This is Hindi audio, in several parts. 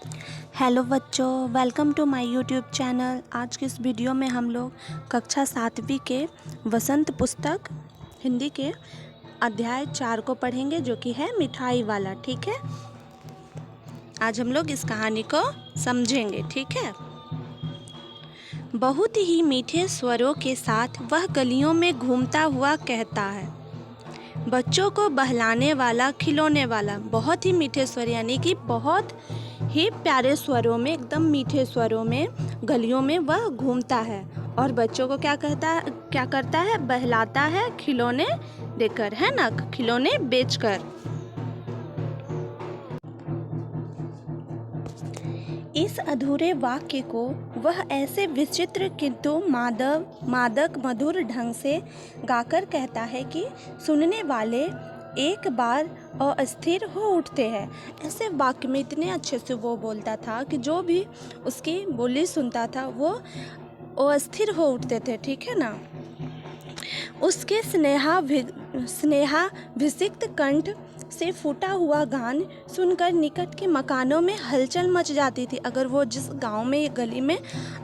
हेलो बच्चों, welcome to my YouTube channel. आज के इस वीडियो में हम लोग कक्षा 7वीं के वसंत पुस्तक हिंदी के अध्याय 4 को पढ़ेंगे, जो कि है मिठाई वाला। ठीक है, आज हम लोग इस कहानी को समझेंगे। ठीक है। बहुत ही मीठे स्वरों के साथ वह गलियों में घूमता हुआ कहता है, बच्चों को बहलाने वाला, खिलौने वाला। बहुत ही मीठे स्वर, यानी कि बहुत ही प्यारे स्वरों में, एकदम मीठे स्वरों में गलियों में वह घूमता है और बच्चों को क्या करता है? बहलाता है खिलौने देकर, है ना, खिलौने बेचकर। इस अधूरे वाक्य को वह ऐसे विचित्र किंतु मादक मधुर ढंग से गाकर कहता है कि सुनने वाले एक बार अस्थिर हो उठते हैं। ऐसे वाक्य में इतने अच्छे से वो बोलता था कि जो भी उसकी बोली सुनता था वो अस्थिर हो उठते थे। ठीक है ना। उसके स्नेहाभिषिक्त कंठ से फूटा हुआ गान सुनकर निकट के मकानों में हलचल मच जाती थी। अगर वो जिस गांव में, गली में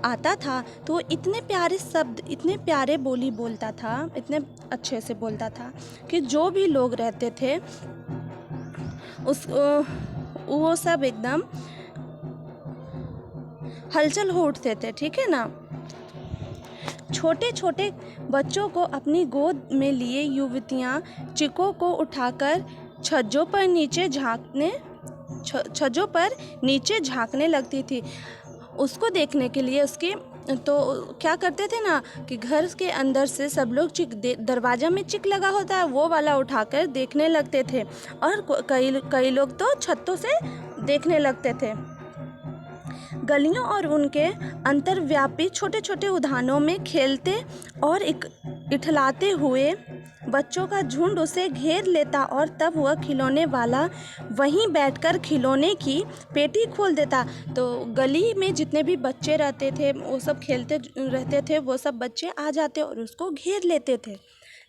आता था तो वो इतने प्यारे शब्द, इतने प्यारे बोली बोलता था, इतने अच्छे से बोलता था कि जो भी लोग रहते थे वो सब एकदम हलचल हो उठते थे। ठीक है ना। छोटे छोटे बच्चों को अपनी गोद में लिए युवतियां चिकों को उठाकर छज्जों पर नीचे झांकने लगती थी। उसको देखने के लिए उसके तो क्या करते थे ना कि घर के अंदर से सब लोग दरवाजा में चिक लगा होता है, वो वाला उठाकर देखने लगते थे और कई लोग तो छतों से देखने लगते थे। गलियों और उनके अंतर्व्यापी छोटे छोटे उद्यानों में खेलते और इठलाते हुए बच्चों का झुंड उसे घेर लेता और तब वह खिलौने वाला वहीं बैठकर खिलौने की पेटी खोल देता। तो गली में जितने भी बच्चे रहते थे, वो सब खेलते रहते थे, वो सब बच्चे आ जाते और उसको घेर लेते थे।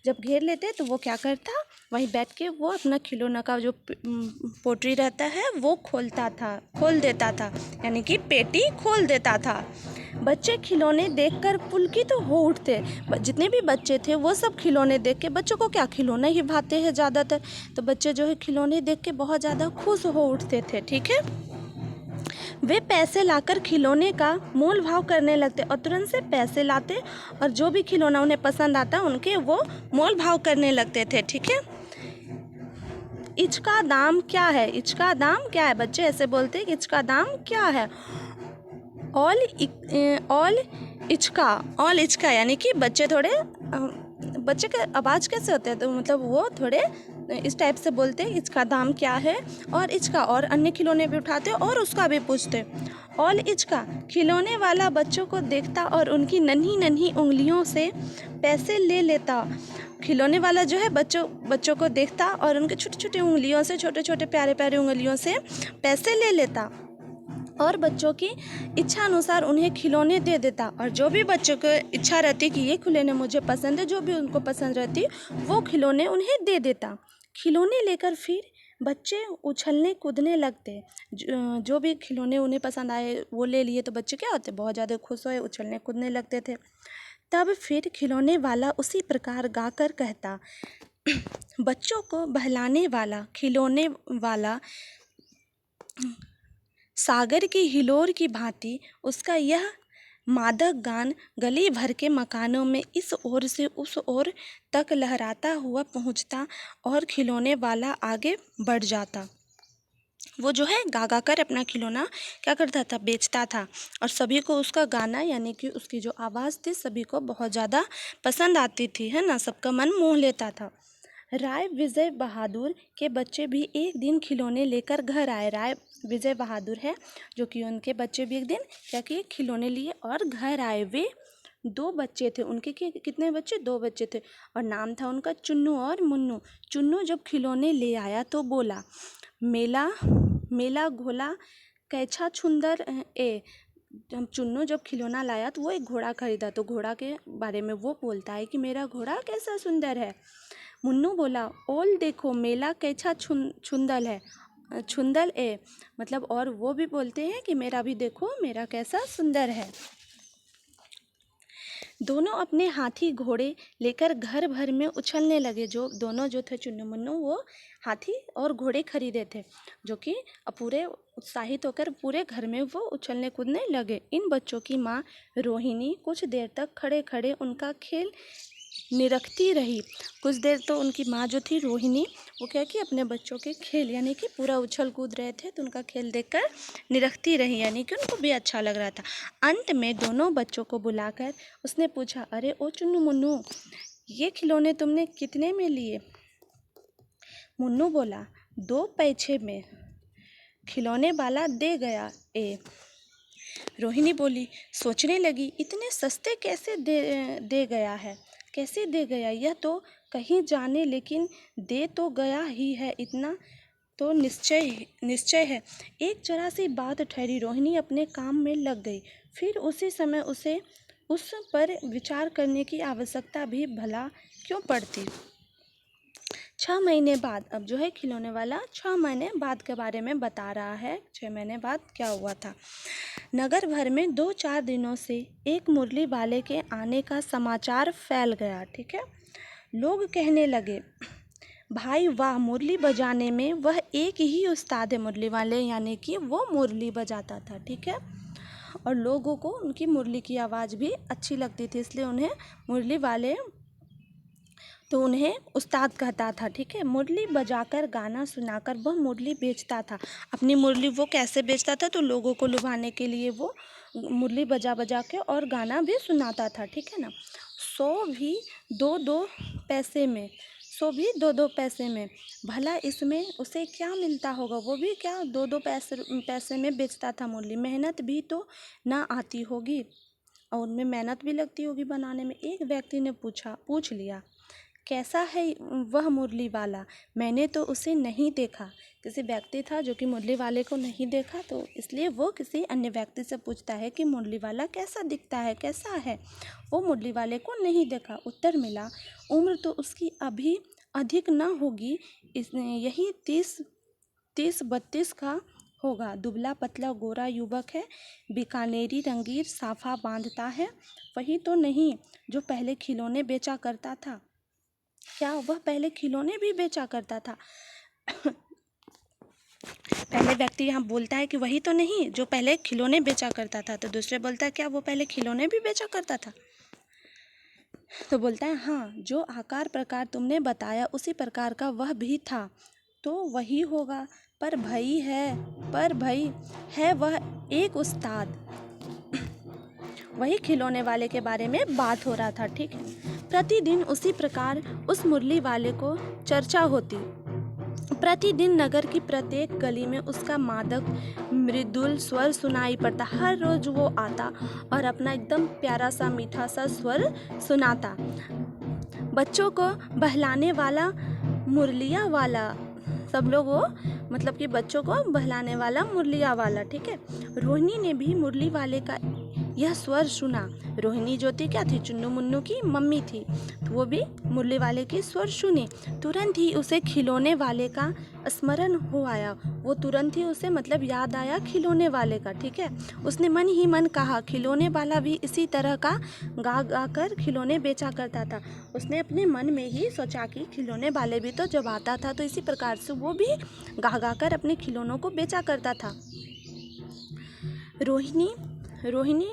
जब घेर लेते तो वो क्या करता, वहीं बैठ के वो अपना खिलौना का जो पोटरी रहता है वो खोल देता था, यानी कि पेटी खोल देता था। बच्चे खिलौने देखकर पुलकित तो हो उठते। जितने भी बच्चे थे वो सब खिलौने देख के, बच्चों को क्या खिलौने ही भाते हैं ज़्यादातर, तो बच्चे जो है खिलौने देख के बहुत ज़्यादा खुश हो उठते थे। ठीक है। वे पैसे लाकर खिलौने का मोल भाव करने लगते और तुरंत से पैसे लाते और जो भी खिलौना उन्हें पसंद आता उनके वो मोल भाव करने लगते थे। ठीक है। इसका दाम क्या है? इसका दाम क्या है? बच्चे ऐसे बोलते हैं कि इसका दाम क्या है? ऑल इचका, यानी कि बच्चे थोड़े बच्चे का आवाज़ कैसे होते हैं, तो मतलब वो थोड़े इस टाइप से बोलते हैं, इसका दाम क्या है? और इसका, और अन्य खिलौने भी उठाते और उसका भी पूछते। ऑल इचका। खिलौने वाला बच्चों को देखता और उनकी नन्ही नन्ही उंगलियों से पैसे ले लेता। खिलौने वाला जो है बच्चों को देखता और उनके छोटे छोटे उंगलियों से, छोटे छोटे प्यारे प्यारे उंगलियों से पैसे ले लेता और बच्चों की इच्छा अनुसार उन्हें खिलौने दे देता। और जो भी बच्चों को इच्छा रहती कि ये खिलौने मुझे पसंद है, जो भी उनको पसंद रहती वो खिलौने उन्हें दे देता। खिलौने लेकर फिर बच्चे उछलने कूदने लगते। जो भी खिलौने उन्हें पसंद आए वो ले लिए तो बच्चे क्या होते, बहुत ज़्यादा खुश हुए, उछलने कूदने लगते थे। तब फिर खिलौने वाला उसी प्रकार गाकर कहता, बच्चों को बहलाने वाला, खिलौने वाला, सागर की हिलोर की भांति उसका यह मादक गान गली भर के मकानों में इस ओर से उस ओर तक लहराता हुआ पहुंचता और खिलौने वाला आगे बढ़ जाता। वो जो है गा गा कर अपना खिलौना क्या करता था, बेचता था और सभी को उसका गाना, यानी कि उसकी जो आवाज़ थी, सभी को बहुत ज़्यादा पसंद आती थी, है ना, सबका मन मोह लेता था। राय विजय बहादुर के बच्चे भी एक दिन खिलौने लेकर घर आए। राय विजय बहादुर है जो कि उनके बच्चे भी एक दिन क्या किए, खिलौने लिए और घर आए। वे 2 बच्चे थे उनके, कितने बच्चे? 2 बच्चे थे और नाम था उनका चुन्नू और मुन्नू। चुन्नू जब खिलौने ले आया तो बोला, मेला मेला घोला कैछा छुंदर ए। जब चुन्नू जब खिलौना लाया तो वो एक घोड़ा खरीदा, तो घोड़ा के बारे में वो बोलता है कि मेरा घोड़ा कैसा सुंदर है। मुन्नू बोला, ओल देखो मेला कैसा छुंदल है। छुंदल ए, मतलब और वो भी बोलते हैं कि मेरा भी देखो मेरा कैसा सुंदर है। दोनों अपने हाथी घोड़े लेकर घर भर में उछलने लगे। जो दोनों जो थे चुन्नू मुन्नू, वो हाथी और घोड़े खरीदे थे, जो कि पूरे उत्साहित होकर पूरे घर में वो उछलने कूदने लगे। इन बच्चों की माँ रोहिणी कुछ देर तक खड़े खड़े उनका खेल निरखती रही। कुछ देर तो उनकी माँ जो थी रोहिणी, वो क्या कि अपने बच्चों के खेल यानी कि पूरा उछल कूद रहे थे तो उनका खेल देखकर निरखती रही, यानी कि उनको भी अच्छा लग रहा था। अंत में दोनों बच्चों को बुलाकर उसने पूछा, अरे ओ चुन्नू मुन्नू, ये खिलौने तुमने कितने में लिए? मुन्नू बोला, 2 पैसे में। खिलौने वाला दे गया ए। रोहिणी बोली, सोचने लगी, इतने सस्ते कैसे दे गया है, कैसे दे गया, यह तो कहीं जाने, लेकिन दे तो गया ही है, इतना तो निश्चय है। एक जरा सी बात ठहरी, रोहिणी अपने काम में लग गई। फिर उसी समय उसे उस पर विचार करने की आवश्यकता भी भला क्यों पड़ती। 6 महीने बाद, अब जो है खिलौने वाला 6 महीने बाद के बारे में बता रहा है, 6 महीने बाद क्या हुआ था। नगर भर में 2-4 दिनों से एक मुरली वाले के आने का समाचार फैल गया। ठीक है, लोग कहने लगे, भाई वाह, मुरली बजाने में वह एक ही उस्ताद है। मुरली वाले यानी कि वो मुरली बजाता था। ठीक है, और लोगों को उनकी मुरली की आवाज़ भी अच्छी लगती थी, इसलिए उन्हें मुरली वाले तो उन्हें उस्ताद कहता था। ठीक है, मुरली बजाकर गाना सुनाकर वह मुरली बेचता था। अपनी मुरली वो कैसे बेचता था, तो लोगों को लुभाने के लिए वो मुरली बजा बजा के और गाना भी सुनाता था। ठीक है ना, 100 भी 2-2 पैसे में, 100 भी 2-2 पैसे में। भला इसमें उसे क्या मिलता होगा, वो भी क्या 2-2 पैसे में बेचता था मुरली। मेहनत भी तो ना आती होगी और उनमें मेहनत भी लगती होगी बनाने में। एक व्यक्ति ने पूछ लिया, कैसा है वह मुरली वाला, मैंने तो उसे नहीं देखा। किसी व्यक्ति था जो कि मुरली वाले को नहीं देखा, तो इसलिए वो किसी अन्य व्यक्ति से पूछता है कि मुरली वाला कैसा दिखता है, कैसा है। वो मुरली वाले को नहीं देखा। उत्तर मिला, उम्र तो उसकी अभी अधिक न होगी, यही 30-32 का होगा। दुबला पतला गोरा युवक है, बीकानेरी रंगीन साफा बांधता है। वही तो नहीं जो पहले खिलौने बेचा करता था। क्या वह पहले खिलौने भी बेचा करता था? पहले व्यक्ति यहाँ बोलता है कि वही तो नहीं जो पहले खिलौने बेचा करता था, तो दूसरे बोलता है, क्या वो पहले खिलौने भी बेचा करता था? तो बोलता है, हाँ, जो आकार प्रकार तुमने बताया उसी प्रकार का वह भी था, तो वही होगा। पर भाई है वह एक उस्ताद। वही खिलौने वाले के बारे में बात हो रहा था। ठीक है, प्रतिदिन उसी प्रकार उस मुरली वाले को चर्चा होती। प्रतिदिन नगर की प्रत्येक गली में उसका मादक मृदुल स्वर सुनाई पड़ता। हर रोज वो आता और अपना एकदम प्यारा सा मीठा सा स्वर सुनाता। बच्चों को बहलाने वाला मुरलिया वाला, सब लोग वो मतलब कि बच्चों को बहलाने वाला मुरलिया वाला। ठीक है, रोहिणी ने भी मुरली वाले का यह स्वर सुना। रोहिणी जो थी क्या थी, चुन्नू मुन्नू की मम्मी थी, तो वो भी मुरली वाले की स्वर सुनी। तुरंत ही उसे खिलौने वाले का स्मरण हो आया। वो तुरंत ही उसे मतलब याद आया खिलौने वाले का। ठीक है, उसने मन ही मन कहा, खिलौने वाला भी इसी तरह का गा गा कर खिलौने बेचा करता था। उसने अपने मन में ही सोचा कि खिलौने वाले भी तो जब आता था तो इसी प्रकार से वो भी गा गा कर अपने खिलौनों को बेचा करता था। रोहिणी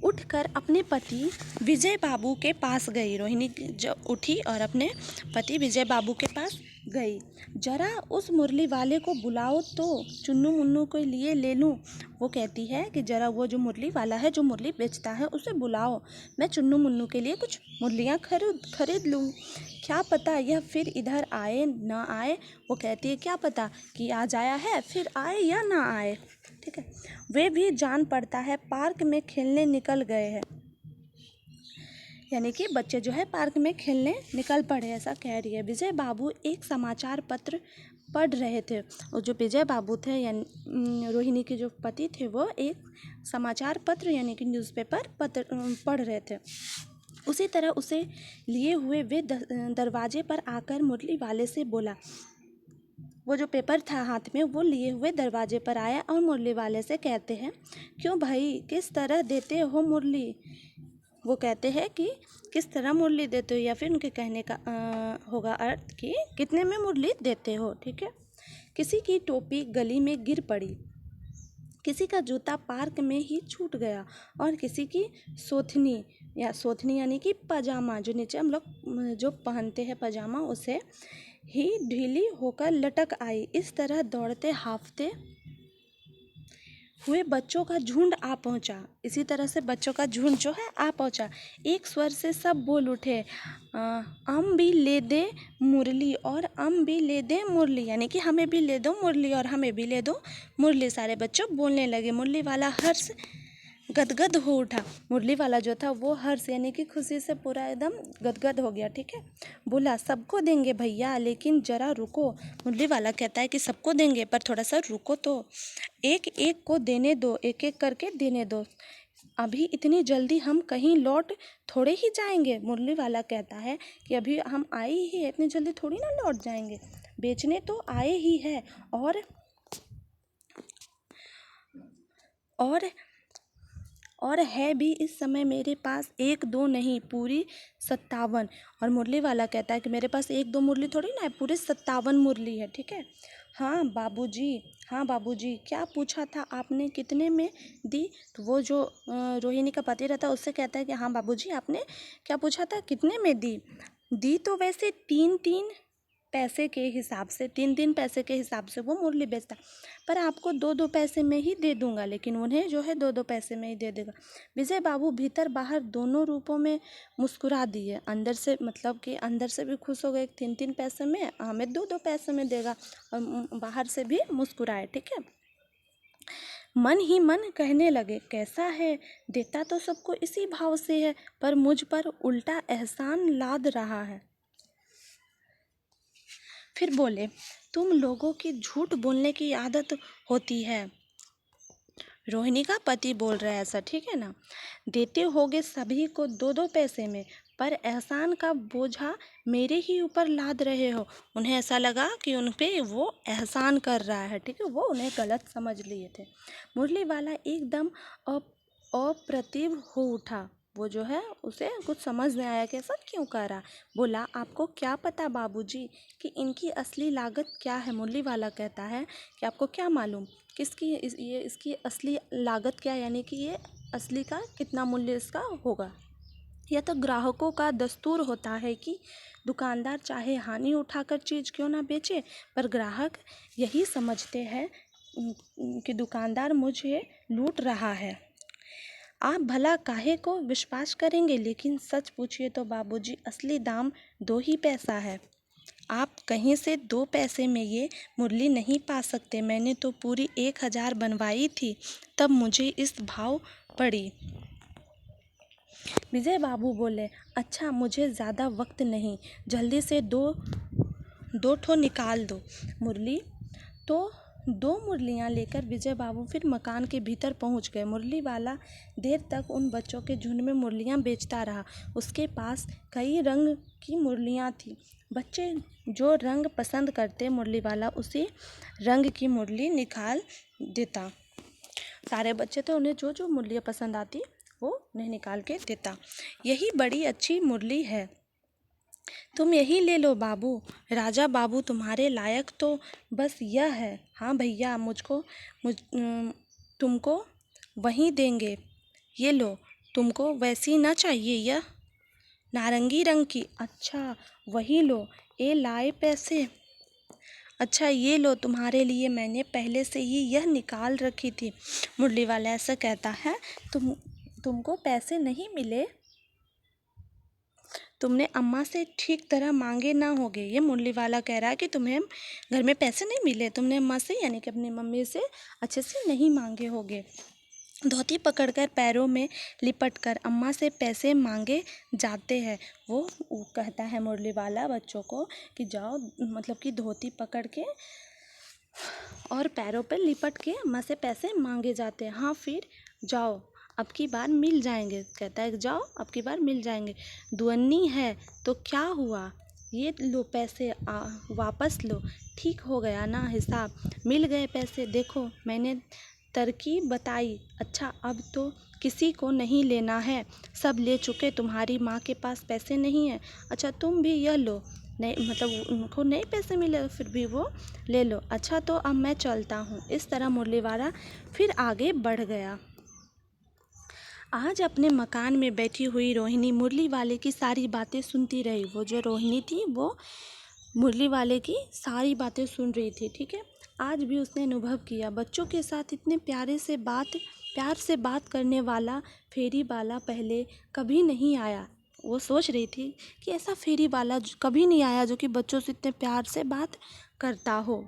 उठकर अपने पति विजय बाबू के पास गई। रोहिणी जब उठी और अपने पति विजय बाबू के पास गई। जरा उस मुरली वाले को बुलाओ तो चुन्नू मुन्नू के लिए ले लूँ। वो कहती है कि जरा वो जो मुरली वाला है, जो मुरली बेचता है, उसे बुलाओ, मैं चुन्नू मुन्नू के लिए कुछ मुरलियाँ खरीद लूँ। क्या पता यह फिर इधर आए ना आए। वो कहती है, क्या पता कि आज आया है, फिर आए या ना आए। ठीक है, वे भी जान पड़ता है पार्क में खेलने निकल गए हैं, यानी कि बच्चे जो है पार्क में खेलने निकल पड़े, ऐसा कह रही है। विजय बाबू एक समाचार पत्र पढ़ रहे थे। और जो विजय बाबू थे यानी रोहिणी के जो पति थे, वो एक समाचार पत्र यानी कि न्यूज़पेपर पढ़ रहे थे। उसी तरह उसे लिए हुए वे दरवाजे पर आकर मुरली वाले से बोला, वो जो पेपर था हाथ में वो लिए हुए दरवाजे पर आया और मुरली वाले से कहते हैं, क्यों भाई, किस तरह देते हो मुरली? वो कहते हैं कि किस तरह मुरली देते हो, या फिर उनके कहने का होगा अर्थ कि कितने में मुरली देते हो। ठीक है। किसी की टोपी गली में गिर पड़ी, किसी का जूता पार्क में ही छूट गया, और किसी की सोथनी यानी कि पजामा, जो नीचे हम लोग जो पहनते हैं पजामा, उसे ही ढीली होकर लटक आई। इस तरह दौड़ते हांफते हुए बच्चों का झुंड आ पहुंचा। इसी तरह से बच्चों का झुंड जो है आ पहुंचा। एक स्वर से सब बोल उठे, हम भी ले दे मुरली और हम भी ले दे मुरली, यानी कि हमें भी ले दो मुरली और हमें भी ले दो मुरली। सारे बच्चों बोलने लगे। मुरली वाला हर्ष गदगद हो उठा। मुरली वाला जो था वो हर्ष यानी कि खुशी से पूरा एकदम गदगद हो गया। ठीक है। बोला, सबको देंगे भैया, लेकिन जरा रुको। मुरली वाला कहता है कि सबको देंगे, पर थोड़ा सा रुको तो, एक एक को देने दो, एक एक करके देने दो। अभी इतनी जल्दी हम कहीं लौट थोड़े ही जाएंगे। मुरली वाला कहता है कि अभी हम आए ही हैं, इतनी जल्दी थोड़ी ना लौट जाएंगे, बेचने तो आए ही है। और है भी इस समय मेरे पास 1-2 नहीं, पूरी 57। और मुरली वाला कहता है कि मेरे पास 1-2 मुरली थोड़ी ना है, पूरे 57 मुरली है। ठीक है। हाँ बाबूजी, क्या पूछा था आपने, कितने में दी? तो वो जो रोहिणी का पति रहता है उससे कहता है कि हाँ बाबूजी, आपने क्या पूछा था, कितने में दी? दी तो वैसे 3-3 पैसे के हिसाब से, 3-3 पैसे के हिसाब से वो मुरली बेचता, पर आपको 2-2 पैसे में ही दे दूंगा, लेकिन उन्हें जो है 2-2 पैसे में ही दे देगा। विजय बाबू भीतर बाहर दोनों रूपों में मुस्कुरा दिए। अंदर से मतलब कि अंदर से भी खुश हो गए, 3-3 पैसे में, हमें 2-2 पैसे में देगा, और बाहर से भी मुस्कुराए। ठीक है। मन ही मन कहने लगे, कैसा है, देता तो सबको इसी भाव से है, पर मुझ पर उल्टा एहसान लाद रहा है। फिर बोले, तुम लोगों की झूठ बोलने की आदत होती है। रोहिणी का पति बोल रहा है ऐसा। ठीक है ना। देते होगे सभी को 2-2 पैसे में, पर एहसान का बोझा मेरे ही ऊपर लाद रहे हो। उन्हें ऐसा लगा कि उन पे वो एहसान कर रहा है। ठीक है। वो उन्हें गलत समझ लिए थे। मुरली वाला एकदम अप्रतिभ हो उठा। वो जो है उसे कुछ समझ नहीं आया कि ऐसा क्यों कर रहा। बोला, आपको क्या पता बाबूजी कि इनकी असली लागत क्या है? मुरली वाला कहता है कि आपको क्या मालूम किसकी इसकी असली लागत क्या है, यानी कि ये असली का कितना मूल्य इसका होगा। यह तो ग्राहकों का दस्तूर होता है कि दुकानदार चाहे हानि उठाकर चीज़ क्यों ना बेचे, पर ग्राहक यही समझते हैं कि दुकानदार मुझे लूट रहा है। आप भला काहे को विश्वास करेंगे, लेकिन सच पूछिए तो बाबूजी, असली दाम 2 ही पैसा है। आप कहीं से 2 पैसे में ये मुरली नहीं पा सकते। मैंने तो पूरी 1000 बनवाई थी, तब मुझे इस भाव पड़ी। विजय बाबू बोले, अच्छा, मुझे ज़्यादा वक्त नहीं, जल्दी से दो ठो निकाल दो मुरली। तो 2 मुरलियाँ लेकर विजय बाबू फिर मकान के भीतर पहुंच गए। मुरली वाला देर तक उन बच्चों के झुंड में मुरलियाँ बेचता रहा। उसके पास कई रंग की मुरलियाँ थी। बच्चे जो रंग पसंद करते, मुरली वाला उसी रंग की मुरली निकाल देता। सारे बच्चे तो उन्हें जो जो मुरलियाँ पसंद आती वो उन्हें निकाल के देता। यही बड़ी अच्छी मुरली है, तुम यही ले लो बाबू। राजा बाबू तुम्हारे लायक तो बस यह है। हाँ भैया, तुमको वही देंगे। ये लो, तुमको वैसी ना चाहिए, यह नारंगी रंग की? अच्छा, वही लो। ए लाए पैसे? अच्छा, ये लो, तुम्हारे लिए मैंने पहले से ही यह निकाल रखी थी। मुरली वाला ऐसा कहता है, तुमको पैसे नहीं मिले, तुमने अम्मा से ठीक तरह मांगे ना होगे। ये मुरली वाला कह रहा है कि तुम्हें घर में पैसे नहीं मिले, तुमने अम्मा से यानी कि अपनी मम्मी से अच्छे से नहीं मांगे होगे। धोती पकड़कर पैरों में लिपटकर अम्मा से पैसे मांगे जाते हैं। वो कहता है मुरली वाला बच्चों को कि जाओ, मतलब कि धोती पकड़ के और पैरों पर लिपट के अम्मा से पैसे मांगे जाते हैं। हाँ, फिर जाओ, अब की बार मिल जाएंगे। कहता है जाओ, अब की बार मिल जाएंगे। दुअन्नी है तो क्या हुआ, ये लो पैसे वापस लो। ठीक हो गया ना हिसाब, मिल गए पैसे। देखो मैंने तरकीब बताई। अच्छा अब तो किसी को नहीं लेना है, सब ले चुके। तुम्हारी माँ के पास पैसे नहीं है। अच्छा तुम भी यह लो। नहीं मतलब उनको नए पैसे मिले फिर भी वो ले लो। अच्छा तो अब मैं चलता हूँ। इस तरह मुरली वाला फिर आगे बढ़ गया। आज अपने मकान में बैठी हुई रोहिणी मुरली वाले की सारी बातें सुनती रही। वो जो रोहिणी थी वो मुरली वाले की सारी बातें सुन रही थी। ठीक है, आज भी उसने अनुभव किया बच्चों के साथ इतने प्यार से बात करने वाला फेरी वाला पहले कभी नहीं आया। वो सोच रही थी कि ऐसा फेरी वाला कभी नहीं आया जो कि बच्चों से इतने प्यार से बात करता हो।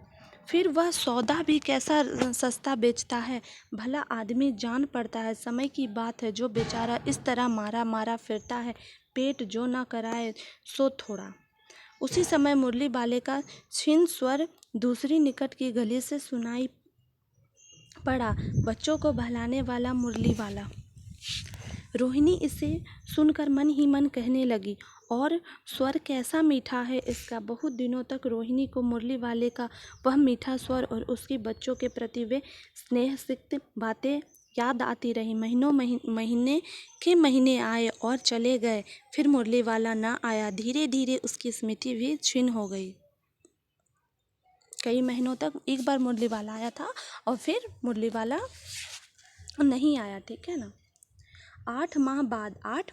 फिर वह सौदा भी कैसा सस्ता बेचता है। भला आदमी जान पड़ता है। समय की बात है जो बेचारा इस तरह मारा मारा फिरता है। पेट जो ना कराए सो थोड़ा। उसी समय मुरली वाले का क्षीण स्वर दूसरी निकट की गली से सुनाई पड़ा। बच्चों को बहलाने वाला मुरली वाला। रोहिणी इसे सुनकर मन ही मन कहने लगी, और स्वर कैसा मीठा है इसका। बहुत दिनों तक रोहिणी को मुरली वाले का वह मीठा स्वर और उसकी बच्चों के प्रति वे स्नेहसिक्त बातें याद आती रही। महीने आए और चले गए, फिर मुरली वाला ना आया। धीरे धीरे उसकी स्मृति भी क्षीण हो गई। कई महीनों तक एक बार मुरली वाला आया था और फिर मुरली वाला नहीं आया। ठीक है ना। 8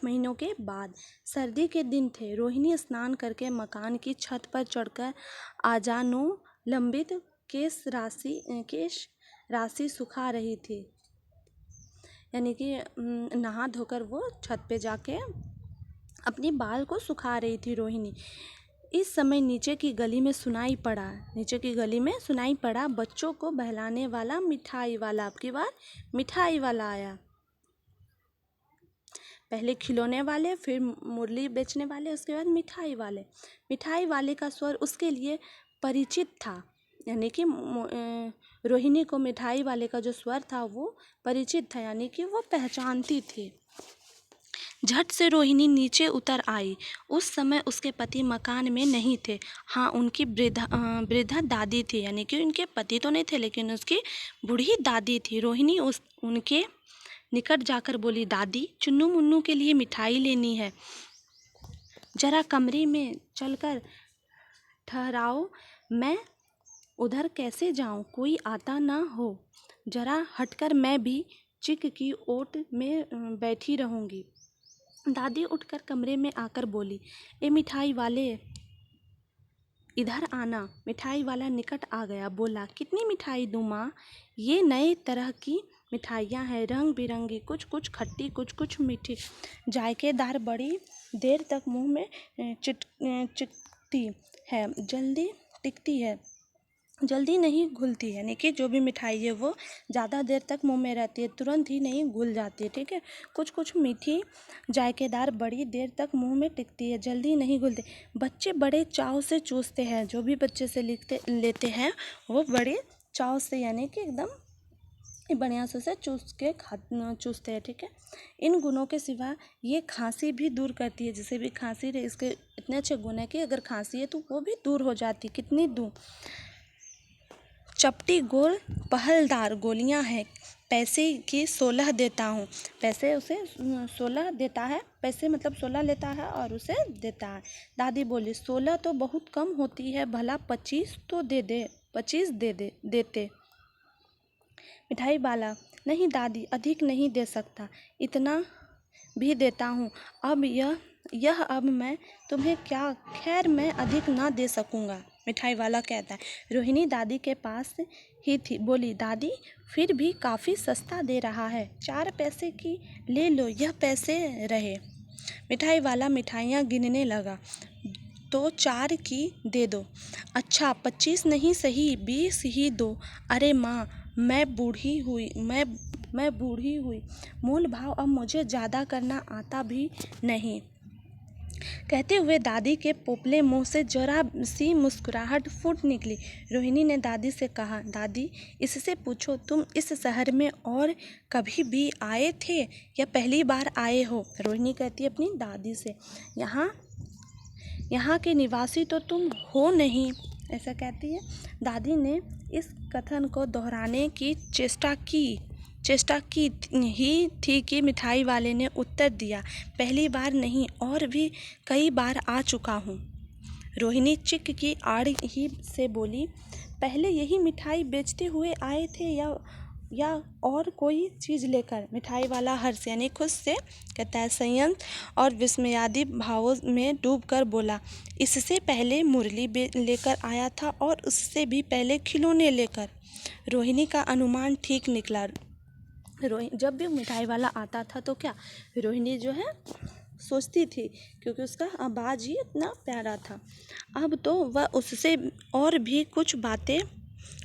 महीनों के बाद सर्दी के दिन थे। रोहिणी स्नान करके मकान की छत पर चढ़कर आजानो लंबित केश राशि सुखा रही थी। यानी कि नहा धोकर वो छत पे जाके अपने बाल को सुखा रही थी रोहिणी। इस समय नीचे की गली में सुनाई पड़ा बच्चों को बहलाने वाला मिठाई वाला। अब की बार मिठाई वाला आया। पहले खिलौने वाले, फिर मुरली बेचने वाले, उसके बाद मिठाई वाले। मिठाई वाले का स्वर उसके लिए परिचित था। यानी कि रोहिणी को मिठाई वाले का जो स्वर था वो परिचित था, यानी कि वो पहचानती थी। झट से रोहिणी नीचे उतर आई। उस समय उसके पति मकान में नहीं थे। हाँ, उनकी वृद्धा दादी थी। यानी कि उनके पति तो नहीं थे लेकिन उसकी बूढ़ी दादी थी। रोहिणी उनके निकट जाकर बोली, दादी चुन्नू मुन्नू के लिए मिठाई लेनी है, जरा कमरे में चलकर ठहराओ। मैं उधर कैसे जाऊं, कोई आता ना हो। जरा हटकर मैं भी चिक की ओट में बैठी रहूंगी। दादी उठकर कमरे में आकर बोली, ए मिठाई वाले इधर आना। मिठाई वाला निकट आ गया। बोला, कितनी मिठाई दूँ माँ? ये नए तरह की मिठाइयाँ हैं, रंग बिरंगी, कुछ खट्टी, कुछ मीठी, जायकेदार, बड़ी देर तक मुंह में चिपकती है, जल्दी टिकती है, जल्दी नहीं घुलती है। यानी कि जो भी मिठाई है वो ज़्यादा देर तक मुंह में रहती है, तुरंत ही नहीं घुल जाती है। ठीक है, कुछ मीठी, जायकेदार, बड़ी देर तक मुंह में टिकती है, जल्दी नहीं घुलती। बच्चे बड़े चाव से चूसते हैं। जो भी बच्चे से लेते हैं वो बड़े चाव से, यानी कि एकदम बढ़िया से चूसते हैं। ठीक है, इन गुणों के सिवा ये खांसी भी दूर करती है। जिसे भी खांसी रहे, इसके इतने अच्छे गुण है कि अगर खांसी है तो वो भी दूर हो जाती। कितनी दूर? चपटी गोल पहलदार गोलियां हैं, पैसे की 16 देता हूँ। पैसे उसे 16 देता है। पैसे मतलब 16 लेता है और उसे देता है। दादी बोली, 16 तो बहुत कम होती है, भला 25 तो दे दे, 25 देते। मिठाई वाला, नहीं दादी, अधिक नहीं दे सकता, इतना भी देता हूँ। अब अब मैं तुम्हें क्या, खैर मैं अधिक ना दे सकूँगा। मिठाई वाला कहता है। रोहिणी दादी के पास ही थी। बोली, दादी फिर भी काफ़ी सस्ता दे रहा है, 4 पैसे की ले लो, यह पैसे रहे। मिठाई वाला मिठाइयाँ गिनने लगा। तो 4 की दे दो। अच्छा 25 नहीं सही 20 ही दो। अरे माँ, मैं बूढ़ी हुई, मूल भाव अब मुझे ज़्यादा करना आता भी नहीं। कहते हुए दादी के पोपले मुंह से जरा सी मुस्कुराहट फूट निकली। रोहिणी ने दादी से कहा, दादी इससे पूछो, तुम इस शहर में और कभी भी आए थे या पहली बार आए हो? रोहिणी कहती है अपनी दादी से, यहाँ के निवासी तो तुम हो नहीं, ऐसा कहती है। दादी ने इस कथन को दोहराने की चेष्टा की ही थी कि मिठाई वाले ने उत्तर दिया, पहली बार नहीं और भी कई बार आ चुका हूँ। रोहिणी चिक की आड़ ही से बोली, पहले यही मिठाई बेचते हुए आए थे या और कोई चीज़ लेकर? मिठाई वाला हर्ष यानी खुश से कहता है, संयम और विस्मयादि भावों में डूबकर बोला, इससे पहले मुरली लेकर आया था और उससे भी पहले खिलौने लेकर। रोहिणी का अनुमान ठीक निकला। जब भी मिठाई वाला आता था तो क्या रोहिणी जो है सोचती थी, क्योंकि उसका आवाज़ ही इतना प्यारा था। अब तो वह उससे और भी कुछ बातें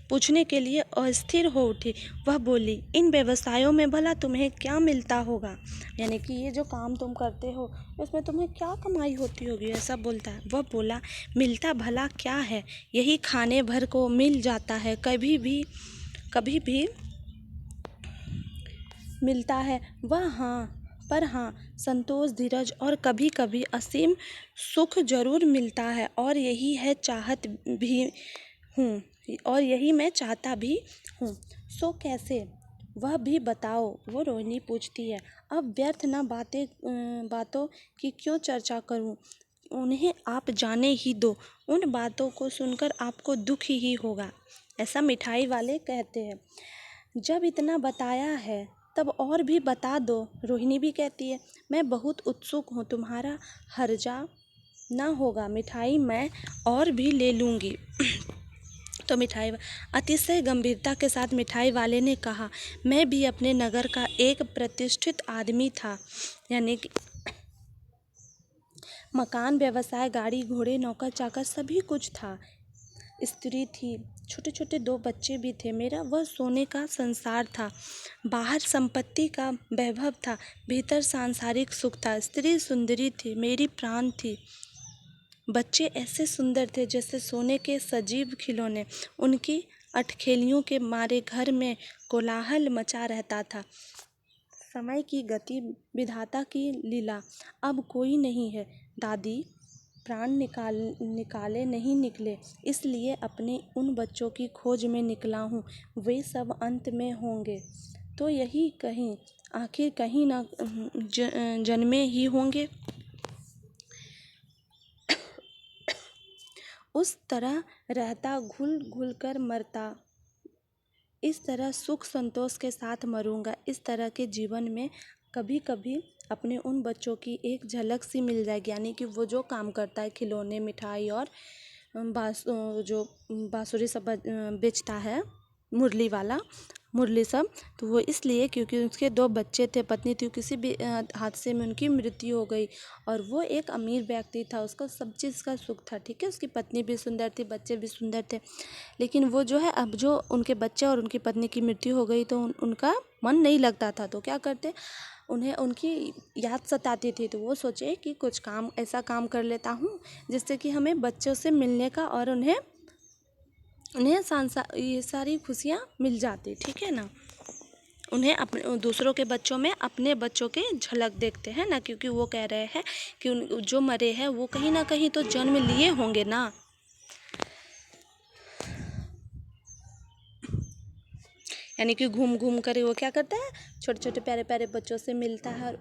पूछने के लिए अस्थिर हो उठी। वह बोली, इन व्यवसायों में भला तुम्हें क्या मिलता होगा? यानी कि ये जो काम तुम करते हो इसमें तुम्हें क्या कमाई होती होगी, ऐसा बोलता है। वह बोला, मिलता भला क्या है, यही खाने भर को मिल जाता है, कभी भी मिलता है वह, हाँ संतोष, धीरज और कभी कभी असीम सुख जरूर मिलता है, और यही है चाहत भी हूँ, और यही मैं चाहता भी हूँ। सो कैसे, वह भी बताओ, वो रोहिणी पूछती है। अब व्यर्थ न बातों की क्यों चर्चा करूँ, उन्हें आप जाने ही दो, उन बातों को सुनकर आपको दुख ही होगा, ऐसा मिठाई वाले कहते हैं। जब इतना बताया है तब और भी बता दो, रोहिणी भी कहती है। मैं बहुत उत्सुक हूँ, तुम्हारा हर्जा ना होगा, मिठाई मैं और भी ले लूँगी। तो मिठाई अतिशय गंभीरता के साथ मिठाई वाले ने कहा, मैं भी अपने नगर का एक प्रतिष्ठित आदमी था, यानी कि मकान, व्यवसाय, गाड़ी घोड़े, नौकर चाकर सभी कुछ था, स्त्री थी, छोटे छोटे 2 बच्चे भी थे। मेरा वह सोने का संसार था, बाहर संपत्ति का वैभव था, भीतर सांसारिक सुख था। स्त्री सुंदरी थी, मेरी प्राण थी, बच्चे ऐसे सुंदर थे जैसे सोने के सजीव खिलौने। उनकी अटखेलियों के मारे घर में कोलाहल मचा रहता था। समय की गति, विधाता की लीला, अब कोई नहीं है। दादी, प्राण निकाले नहीं निकले, इसलिए अपने उन बच्चों की खोज में निकला हूँ, वे सब अंत में होंगे तो यही कहीं, आखिर कहीं ना जन्मे ही होंगे। उस तरह रहता, घुल घुल कर मरता, इस तरह सुख संतोष के साथ मरूंगा। इस तरह के जीवन में कभी कभी अपने उन बच्चों की एक झलक सी मिल जाएगी, यानी कि वो जो काम करता है, खिलौने, मिठाई और जो बांसुरी सब बेचता है, मुरली वाला, मुरली सब, तो वो इसलिए क्योंकि उसके 2 बच्चे थे, पत्नी थी, किसी भी हादसे में उनकी मृत्यु हो गई, और वो एक अमीर व्यक्ति था, उसका सब चीज़ का सुख था, ठीक है, उसकी पत्नी भी सुंदर थी, बच्चे भी सुंदर थे, लेकिन वो जो है, अब जो उनके बच्चे और उनकी पत्नी की मृत्यु हो गई तो उनका मन नहीं लगता था, तो क्या करते, उन्हें उनकी याद सताती थी, तो वो सोचे कि कुछ काम, ऐसा काम कर लेता हूँ जिससे कि हमें बच्चों से मिलने का और उन्हें ये सारी खुशियाँ मिल जाती, ठीक है ना। उन्हें अपने दूसरों के बच्चों में अपने बच्चों के झलक देखते हैं ना, क्योंकि वो कह रहे हैं कि जो मरे हैं वो कहीं ना कहीं तो जन्म लिए होंगे ना। यानी कि घूम घूम कर वो क्या करता है, छोटे छोटे प्यारे प्यारे बच्चों से मिलता है और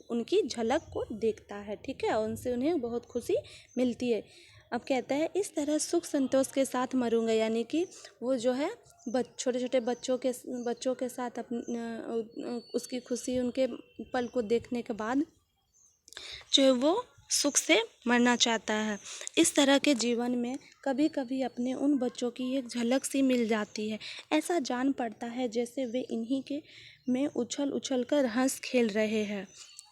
उनकी झलक को देखता है, ठीक है, उनसे उन्हें बहुत खुशी मिलती है। अब कहता है, इस तरह सुख संतोष के साथ मरूंगा, यानी कि वो जो है छोटे छोटे बच्चों के साथ उसकी खुशी, उनके पल को देखने के बाद जो वो सुख से मरना चाहता है। इस तरह के जीवन में कभी कभी अपने उन बच्चों की एक झलक सी मिल जाती है, ऐसा जान पड़ता है जैसे वे इन्हीं के में उछल उछल कर हंस खेल रहे हैं।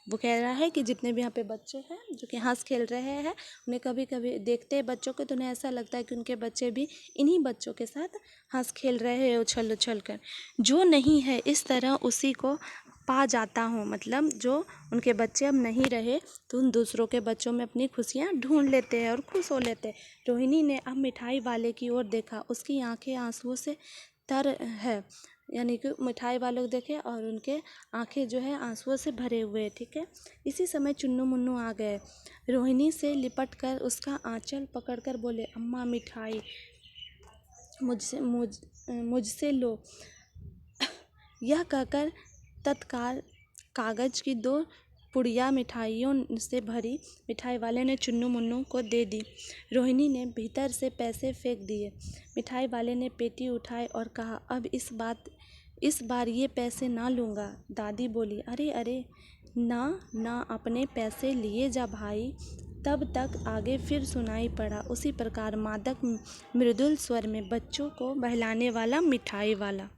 वो कह रहा है कि जितने भी यहाँ पे बच्चे हैं जो कि हंस खेल रहे हैं, उन्हें कभी कभी देखते हैं बच्चों को तो उन्हें ऐसा लगता है कि उनके बच्चे भी इन्हीं बच्चों के साथ हंस खेल रहे हैं, उछल उछल कर। जो नहीं है इस तरह उसी को पा जाता हूँ, मतलब जो उनके बच्चे अब नहीं रहे तो उन दूसरों के बच्चों में अपनी खुशियाँ ढूंढ लेते हैं और खुश हो लेते हैं। रोहिणी ने अब मिठाई वाले की ओर देखा, उसकी आंखें आंसुओं से तर है, यानी कि मिठाई वालों को देखे और उनके आंखें जो है आंसुओं से भरे हुए, ठीक है। इसी समय चुन्नू मुन्नू आ गए। रोहिणी से लिपट कर उसका आंचल पकड़कर बोले, अम्मा मिठाई मुझसे लो। यह कहकर तत्काल कागज की 2 पुड़िया मिठाइयों से भरी मिठाई वाले ने चुन्नू मुन्नू को दे दी। रोहिणी ने भीतर से पैसे फेंक दिए। मिठाई वाले ने पेटी उठाई और कहा, अब इस बार ये पैसे ना लूँगा। दादी बोली, अरे अरे ना अपने पैसे लिए जा भाई। तब तक आगे फिर सुनाई पड़ा उसी प्रकार मादक मृदुल स्वर में बच्चों को बहलाने वाला मिठाई वाला।